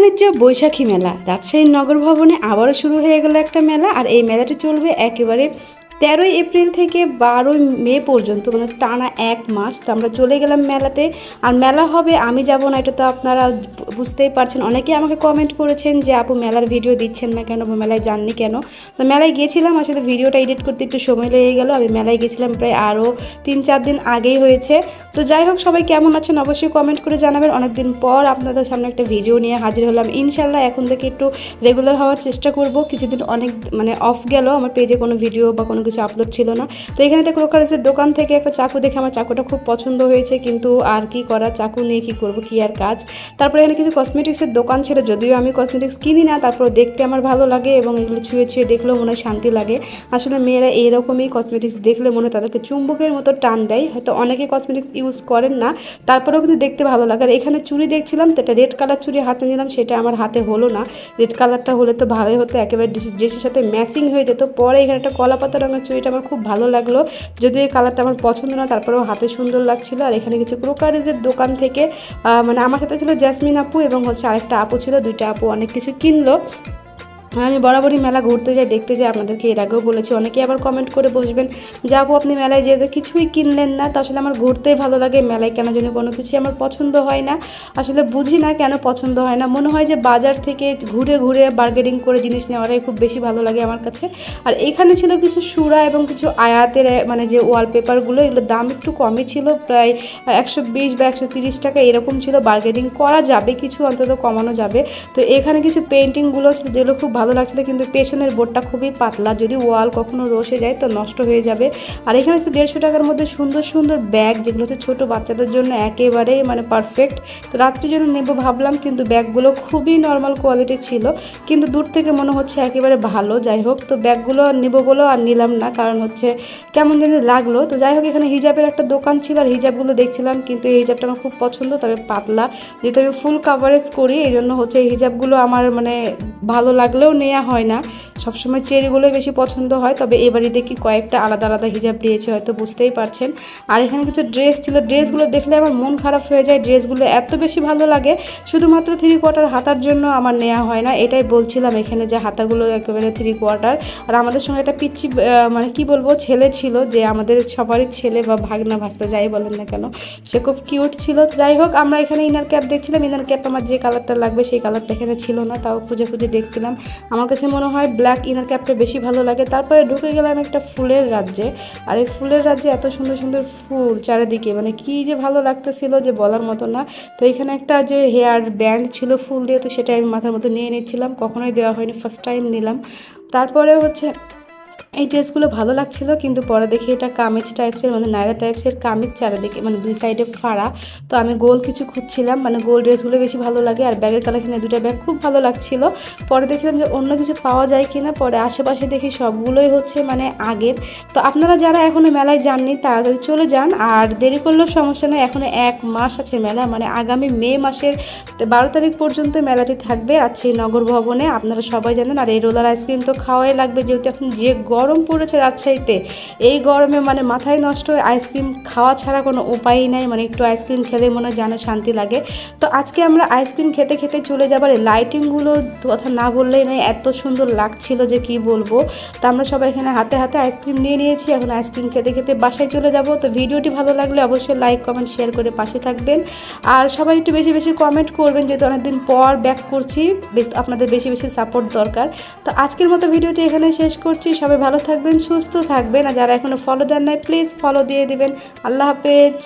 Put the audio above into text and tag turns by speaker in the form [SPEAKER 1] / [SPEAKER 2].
[SPEAKER 1] বাণিজ্য বৈশাখী মেলা রাজশাহীর নগর ভবনে আবারও শুরু হয়ে গেল একটা মেলা। আর এই মেলাটি চলবে একেবারে 13 এপ্রিল থেকে 12 মে পর্যন্ত, মানে টানা এক মাস। তো আমরা চলে গেলাম মেলাতে। আর মেলা হবে, আমি যাব না এটা তো আপনারা বুঝতেই পারছেন। অনেকেই আমাকে কমেন্ট করেছেন যে আপু মেলার ভিডিও দিচ্ছেন না কেন, মেলায় যাননি কেন। তো মেলায় গিয়েছিলাম, আসলে ভিডিওটা এডিট করতে একটু সময় লেগে গেল। আমি মেলায় গেছিলাম প্রায় আরও 3-4 দিন আগেই হয়েছে। তো যাই হোক, সবাই কেমন আছেন অবশ্যই কমেন্ট করে জানাবেন। অনেকদিন পর আপনাদের সামনে একটা ভিডিও নিয়ে হাজির হলাম। ইনশাল্লাহ এখন থেকে একটু রেগুলার হওয়ার চেষ্টা করব। কিছুদিন অনেক অফ গেল, আমার পেজে কোনো ভিডিও বা কোনো কিছু আপলোড ছিল না। তো এখানে একটা ক্রোকারিজের দোকান থেকে একটা চাকু দেখে আমার চাকুটা খুব পছন্দ হয়েছে, কিন্তু আর কি করা, চাকু নিয়ে কি করব, কি আর কাজ। তারপরে এখানে কিছু কসমেটিক্সের দোকান ছিল, যদিও আমি কসমেটিক্স কিনি না, তারপর দেখতে আমার ভালো লাগে এবং এগুলো ছুঁয়ে ছুঁয়ে দেখলেও মনে হয় শান্তি লাগে। আসলে মেয়েরা এইরকমই কসমেটিক্স দেখলে মনে হয় তাদেরকে চুম্বকের মতো টান দেয়। হয়তো অনেকে কসমেটিক্স ইউজ করেন না, তারপরেও কিন্তু দেখতে ভালো লাগে। আর এখানে চুড়ি দেখছিলাম, তো একটা রেড কালার চুড়ি হাতে নিলাম, সেটা আমার হাতে হলো না। রেড কালারটা হলে তো ভালোই হতো, একেবারে ড্রেসের সাথে ম্যাচিং হয়ে যেত। পরে এখানে একটা কলা পাতা রঙের চুড়িটা আমার খুব ভালো লাগলো, যদিও এই কালারটা আমার পছন্দ না, তারপরেও হাতে সুন্দর লাগছিল। আর এখানে কিছু ক্রোকারিজের দোকান থেকে আমার সাথে ছিল জেসমিন আপু এবং আরেকটা আপু ছিল, দুইটা আপু অনেক কিছু কিনলো। আমি বরাবরই মেলা ঘুরতে যাই, দেখতে যাই, আপনাদেরকে এর আগেও বলেছি। অনেকেই আবার কমেন্ট করে বসবেন যে আপু আপনি মেলায় যেতে কিছুই কিনলেন না। তো আসলে আমার ঘুরতেই ভালো লাগে, মেলায় কেন যেন কোনো কিছুই আমার পছন্দ হয় না। আসলে বুঝি না কেন পছন্দ হয় না, মনে হয় যে বাজার থেকে ঘুরে ঘুরে বার্গেনিং করে জিনিস নেওয়াটাই খুব বেশি ভালো লাগে আমার কাছে। আর এখানে ছিল কিছু সুরা এবং কিছু আয়াতের যে ওয়ালপেপারগুলো, এগুলোর দাম একটু কমই ছিল, প্রায় 120 বা 130 টাকা এরকম ছিল। বার্গেনিং করা যাবে, কিছু অন্তত কমানো যাবে। তো এখানে কিছু পেন্টিংগুলো ছিল যেগুলো খুব ভালো লাগছিল, কিন্তু পেছনের বোর্ডটা খুবই পাতলা, যদি ওয়াল কখনো রসে যায় তো নষ্ট হয়ে যাবে। আর এখানে 150 টাকার মধ্যে সুন্দর সুন্দর ব্যাগ, যেগুলো হচ্ছে ছোটো বাচ্চাদের জন্য একেবারেই পারফেক্ট। তো রাত্রির জন্য নেব ভাবলাম, কিন্তু ব্যাগগুলো খুবই নর্মাল কোয়ালিটি ছিল, কিন্তু দূর থেকে মনে হচ্ছে একেবারে ভালো। যাই হোক, তো ব্যাগগুলো নেব বলেও আর নিলাম না, কারণ কেমন যেন লাগলো। তো যাই হোক, এখানে হিজাবের একটা দোকান ছিল, আর হিজাবগুলো দেখছিলাম, কিন্তু এই হিজাবটা আমার খুব পছন্দ, তবে পাতলা। যেহেতু আমি ফুল কাভারেজ করি, এই জন্য এই হিজাবগুলো আমার ভালো লাগলেও নেওয়া হয় না। সবসময় চেরিগুলোই বেশি পছন্দ হয়, তবে এবারে দেখি কয়েকটা আলাদা আলাদা হিজাব নিয়েছে, হয়তো বুঝতেই পারছেন। আর এখানে কিছু ড্রেস ছিল, ড্রেসগুলো দেখলে আমার মন খারাপ হয়ে যায়। ড্রেসগুলো এত বেশি ভালো লাগে, শুধুমাত্র 3/4 হাতার জন্য আমার নেওয়া হয় না। এটাই বলছিলাম, এখানে যে হাতাগুলো একেবারে 3/4। আর আমাদের সঙ্গে একটা পিচ্ছি কি বলবো ছেলে ছিল, যে আমাদের সবারই ছেলে বা ভাগনা ভাস্তা যাই বলেন না কেন, সে খুব কিউট ছিল। যাই হোক, আমরা এখানে ইনার ক্যাপ দেখছিলাম। ইনার ক্যাপ আমার যে কালারটা লাগবে সেই কালারটা এখানে ছিল না, তাও খুঁজে খুঁজে দেখছিলাম। আমার কাছে মনে হয় ব্ল্যাক ইনার ক্যাপটা বেশি ভালো লাগে। তারপরে ঢুকে গেলাম একটা ফুলের রাজ্যে। আর এই ফুলের রাজ্যে এত সুন্দর সুন্দর ফুল চারিদিকে, কি যে ভালো লাগতেছিল যে বলার মতো না। তো এখানে একটা যে হেয়ার ব্যান্ড ছিল ফুল দিয়ে, তো সেটা আমি মাথার মতো নিয়ে নিচ্ছিলাম, কখনোই দেওয়া হয়নি, ফার্স্ট টাইম নিলাম। তারপরে এই ড্রেসগুলো ভালো লাগছিল, কিন্তু পরে দেখি এটা কামিজ টাইপসের, নায়রা টাইপসের কামিজ, চারিদিকে দুই সাইডে ফাড়া। তো আমি গোল কিছু খুঁজছিলাম, গোল ড্রেসগুলো বেশি ভালো লাগে। আর ব্যাগের কালেকশনে দুটো ব্যাগ খুব ভালো লাগছিল। পরে দেখছিলাম যে অন্য কিছু পাওয়া যায় কিনা, পরে আশেপাশে দেখি সবগুলোই আগের। তো আপনারা যারা এখনো মেলায় যাননি তাড়াতাড়ি চলে যান, আর দেরি করলেও সমস্যা নেই, এখনো এক মাস আছে মেলা, আগামী মে মাসের 12 তারিখ পর্যন্ত মেলাটি থাকবে রাজশাহী নগর ভবনে, আপনারা সবাই জানেন। আর এই রোলার আইসক্রিম তো খাওয়াই লাগবে, যেহেতু এখন যে গরম পড়েছে রাজশাহীতে, এই গরমে মাথায় নষ্ট হয়ে আইসক্রিম খাওয়া ছাড়া কোনো উপায়ই নাই। একটু আইসক্রিম খেলে মনে হয় জানা শান্তি লাগে। তো আজকে আমরা আইসক্রিম খেতে খেতে চলে যাবার, লাইটিংগুলো কথা না বললেই নয়, এত সুন্দর লাগছিল যে কি বলবো। তো আমরা সবাই এখানে হাতে হাতে আইসক্রিম নিয়ে নিয়েছি, এখন আইসক্রিম খেতে খেতে বাসায় চলে যাব। তো ভিডিওটি ভালো লাগলে অবশ্যই লাইক কমেন্ট শেয়ার করে পাশে থাকবেন, আর সবাই একটু বেশি বেশি কমেন্ট করবেন, যেহেতু অনেকদিন পর ব্যাক করছি, আপনাদের বেশি বেশি সাপোর্ট দরকার। তো আজকের মতো ভিডিওটি এখানে শেষ করছি। সবাই ভালো থাকবেন, সুস্থ থাকবেন, আর যারা এখনো ফলো দেন নাই প্লিজ ফলো দিয়ে দিবেন। আল্লাহ হাফেজ।